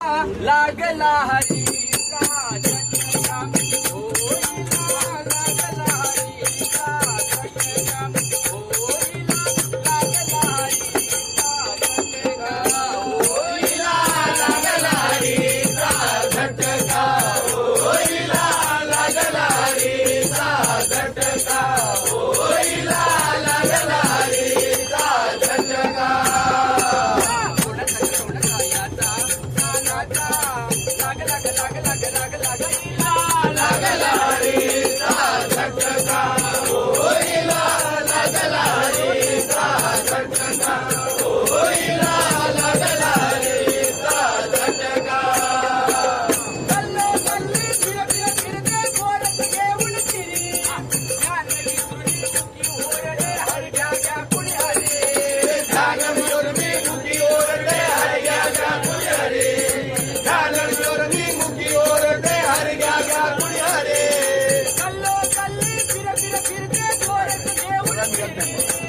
लागला हरीचा झटका होईला लागला हरीचा झटका होईला लागला हरीचा झटका होईला लागला हरीचा झटका होईला लागला हरीचा झटका होईला लागला हरीचा झटका Thank you.